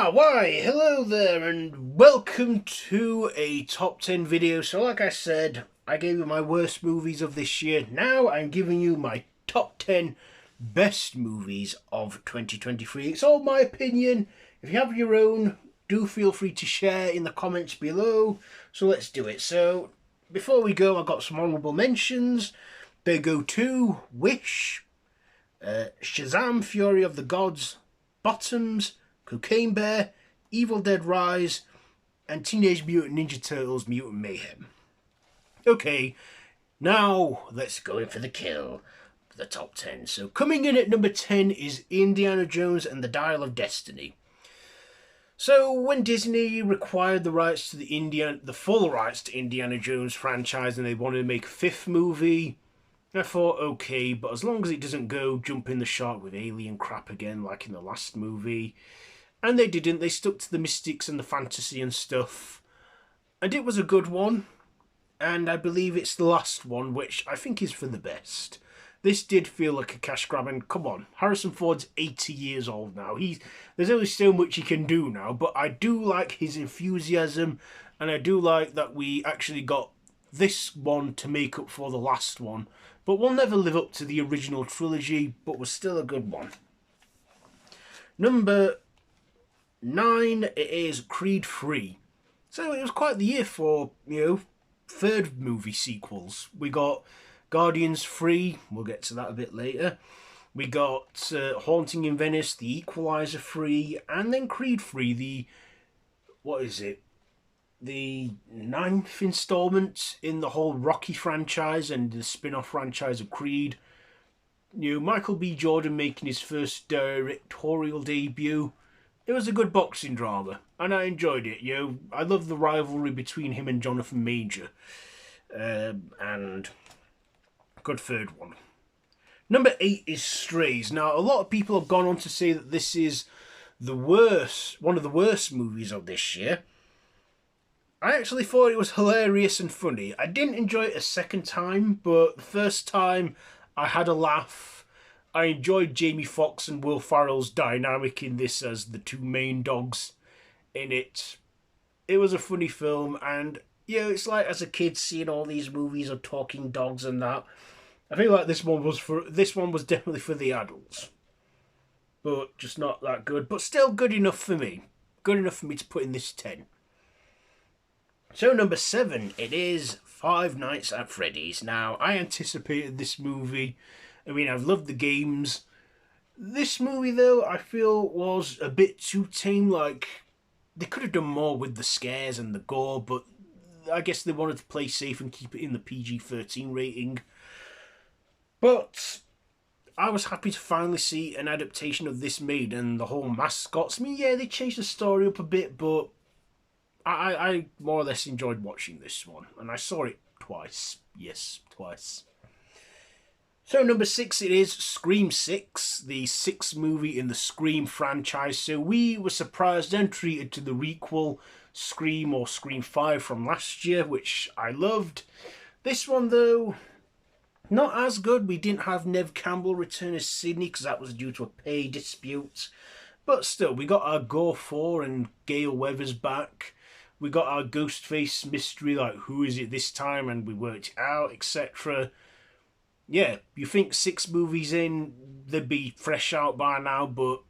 Why, hello there, and welcome to a top 10 video. So, like I said, I gave you my worst movies of this year. Now I'm giving you my top 10 best movies of 2023. It's all my opinion. If you have your own, do feel free to share in the comments below. So, let's do it. So, before we go, I've got some honourable mentions. They go to Wish, Shazam! Fury of the Gods, Bottoms, Cocaine Bear, Evil Dead Rise, and Teenage Mutant Ninja Turtles Mutant Mayhem. Okay, now let's go in for the kill. The top 10. So coming in at number 10 is Indiana Jones and the Dial of Destiny. So when Disney acquired the full rights to Indiana Jones franchise and they wanted to make a fifth movie, I thought, okay, but as long as it doesn't go jumping the shark with alien crap again like in the last movie. And they didn't. They stuck to the mystics and the fantasy and stuff. And it was a good one. And I believe it's the last one, which I think is for the best. This did feel like a cash grab, and come on, Harrison Ford's 80 years old now. There's only so much he can do now, but I do like his enthusiasm, and I do like that we actually got this one to make up for the last one. But we'll never live up to the original trilogy, but was still a good one. Number 9, it is Creed 3. So it was quite the year for, third movie sequels. We got Guardians 3, we'll get to that a bit later. We got Haunting in Venice, The Equalizer 3, and then Creed 3, the 9th installment in the whole Rocky franchise and the spin-off franchise of Creed. Michael B. Jordan making his first directorial debut. It was a good boxing drama, and I enjoyed it. I love the rivalry between him and Jonathan Major. And good third one. Number 8 is Strays. Now, a lot of people have gone on to say that this is one of the worst movies of this year. I actually thought it was hilarious and funny. I didn't enjoy it a second time, but the first time I had a laugh. I enjoyed Jamie Foxx and Will Ferrell's dynamic in this as the two main dogs in it. It was a funny film, and it's like as a kid seeing all these movies of talking dogs and that. I feel like this one was definitely for the adults, but just not that good. But still good enough for me. Good enough for me to put in this 10. So number 7, it is Five Nights at Freddy's. Now, I anticipated this movie. I mean, I've loved the games. This movie, though, I feel was a bit too tame. Like, they could have done more with the scares and the gore, but I guess they wanted to play safe and keep it in the PG-13 rating. But I was happy to finally see an adaptation of this made, and the whole mascots. I mean, yeah, they changed the story up a bit, but I more or less enjoyed watching this one, and I saw it twice. Yes, twice. So number 6, it is Scream 6, the 6th movie in the Scream franchise. So we were surprised and treated to the requel Scream or Scream 5 from last year, which I loved. This one, though, not as good. We didn't have Neve Campbell return as Sidney because that was due to a pay dispute. But still, we got our Gore 4 and Gale Weathers back. We got our Ghostface mystery, like who is it this time, and we worked it out, etc. Yeah, you think 6 movies in, they'd be fresh out by now, but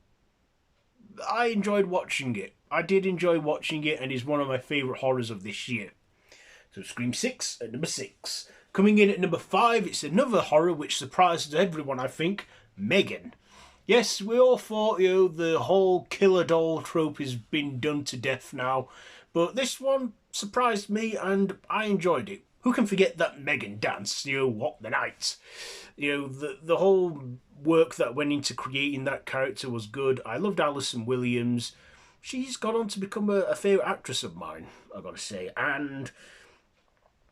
I enjoyed watching it. I did enjoy watching it, and it's one of my favourite horrors of this year. So Scream 6 at number 6. Coming in at number 5, it's another horror which surprises everyone, I think, Megan. Yes, we all thought, the whole killer doll trope has been done to death now, but this one surprised me, and I enjoyed it. Who can forget that Megan dance, What the Night? The whole work that went into creating that character was good. I loved Alison Williams. She's gone on to become a favourite actress of mine, I've got to say. And,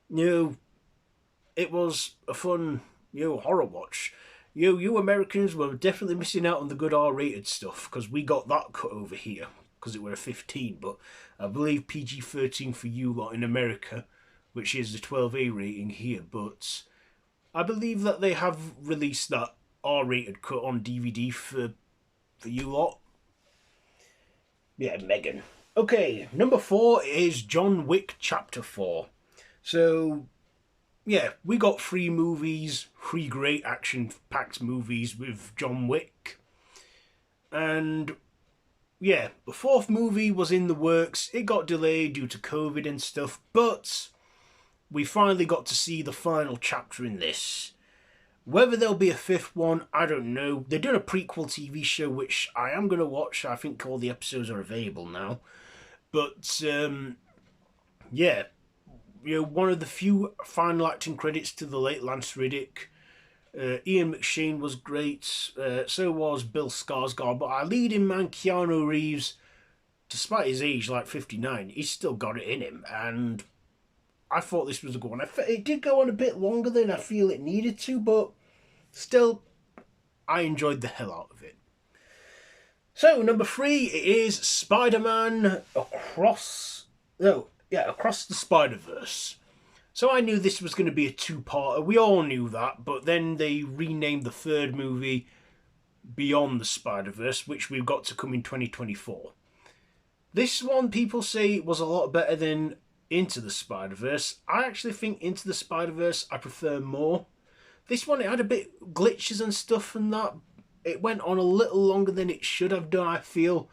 it was a fun, horror watch. You Americans were definitely missing out on the good R-rated stuff, because we got that cut over here, because it were a 15, but I believe PG-13 for you lot in America, which is the 12A rating here, but I believe that they have released that R-rated cut on DVD for you lot. Yeah, Megan. Okay, number 4 is John Wick Chapter 4. So, yeah, we got 3 movies, 3 great action-packed movies with John Wick. And, yeah, the 4th movie was in the works. It got delayed due to COVID and stuff, but we finally got to see the final chapter in this. Whether there'll be a 5th one, I don't know. They're doing a prequel TV show, which I am going to watch. I think all the episodes are available now. But, yeah, one of the few final acting credits to the late Lance Reddick. Ian McShane was great. So was Bill Skarsgård. But our leading man, Keanu Reeves, despite his age, like 59, he's still got it in him. And I thought this was a good one. It did go on a bit longer than I feel it needed to, but still, I enjoyed the hell out of it. So, number 3 is Spider-Man Across the Spider-Verse. So I knew this was going to be a 2-parter. We all knew that, but then they renamed the 3rd movie Beyond the Spider-Verse, which we've got to come in 2024. This one, people say, was a lot better than Into the Spider-Verse. I actually think Into the Spider-Verse I prefer more. This one, it had a bit glitches and stuff and that. It went on a little longer than it should have done, I feel,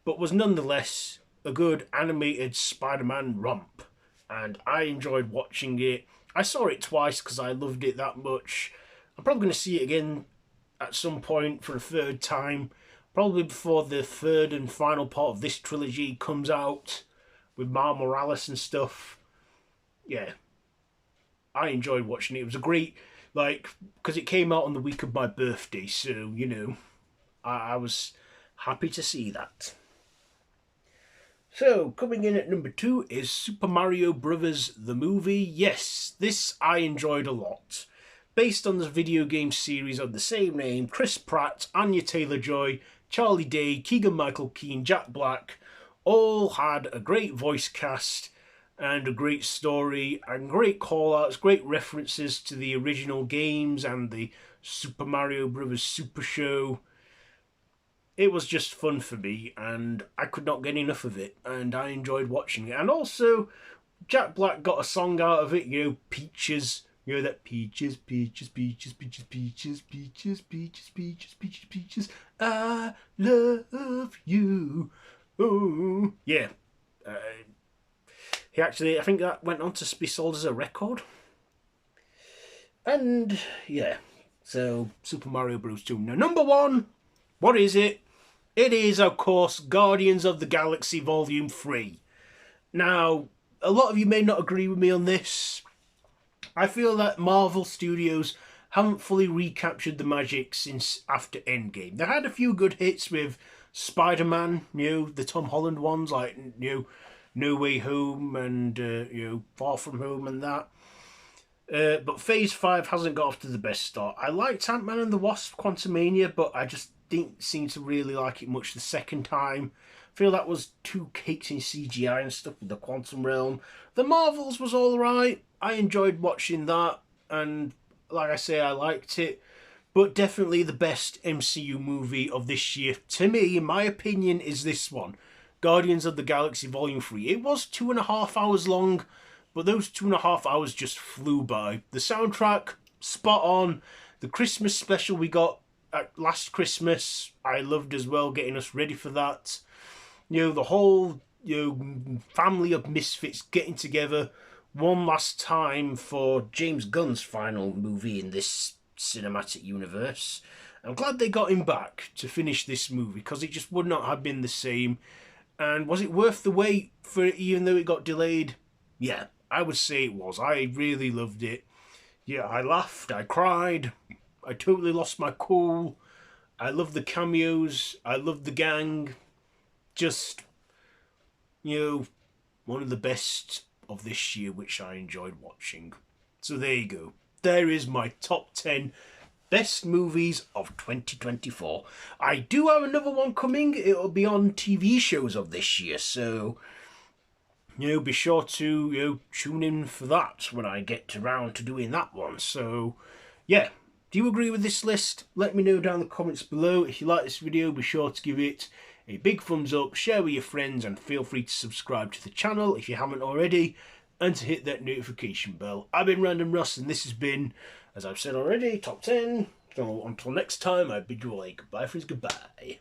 but was nonetheless a good animated Spider-Man romp. And I enjoyed watching it. I saw it twice because I loved it that much. I'm probably going to see it again at some point for a 3rd time. Probably before the 3rd and final part of this trilogy comes out with Miles Morales and stuff. Yeah, I enjoyed watching it. It was a great, because it came out on the week of my birthday, so, I was happy to see that. So, coming in at number 2 is Super Mario Bros. The movie. Yes, this I enjoyed a lot. Based on the video game series of the same name, Chris Pratt, Anya Taylor-Joy, Charlie Day, Keegan-Michael Key, Jack Black all had a great voice cast and a great story and great call-outs, great references to the original games and the Super Mario Bros. Super Show. It was just fun for me, and I could not get enough of it, and I enjoyed watching it. And also, Jack Black got a song out of it, Peaches. That peaches, peaches, peaches, peaches, peaches, peaches, peaches, peaches, peaches, peaches, I love you. Oh, yeah. He actually, I think that went on to be sold as a record. And, yeah. So, Super Mario Bros. 2. Now, number 1, what is it? It is, of course, Guardians of the Galaxy Volume 3. Now, a lot of you may not agree with me on this. I feel that Marvel Studios haven't fully recaptured the magic since after Endgame. They had a few good hits with Spider-Man, the Tom Holland ones, like, No Way Home and, Far From Home and that. But Phase 5 hasn't got off to the best start. I liked Ant-Man and the Wasp Quantumania, but I just didn't seem to really like it much the second time. I feel that was too caked in CGI and stuff with the Quantum Realm. The Marvels was alright. I enjoyed watching that, and like I say, I liked it. But definitely the best MCU movie of this year, to me, in my opinion, is this one. Guardians of the Galaxy Volume 3. It was 2.5 hours long, but those 2.5 hours just flew by. The soundtrack, spot on. The Christmas special we got last Christmas, I loved as well, getting us ready for that. The whole family of misfits getting together one last time for James Gunn's final movie in this cinematic universe. I'm glad they got him back to finish this movie, because it just would not have been the same. And was it worth the wait for it, even though it got delayed? Yeah, I would say it was. I really loved it. Yeah, I laughed, I cried, I totally lost my cool. I loved the cameos, I loved the gang. Just, one of the best of this year, which I enjoyed watching. So there you go. There is my top 10 best movies of 2024. I do have another one coming. It'll be on TV shows of this year. So, be sure to tune in for that when I get around to doing that one. So, yeah. Do you agree with this list? Let me know down in the comments below. If you like this video, be sure to give it a big thumbs up, share with your friends, and feel free to subscribe to the channel if you haven't already, and to hit that notification bell. I've been Random Russ, and this has been, as I've said already, Top 10. So until next time, I bid you all a goodbye, friends, goodbye.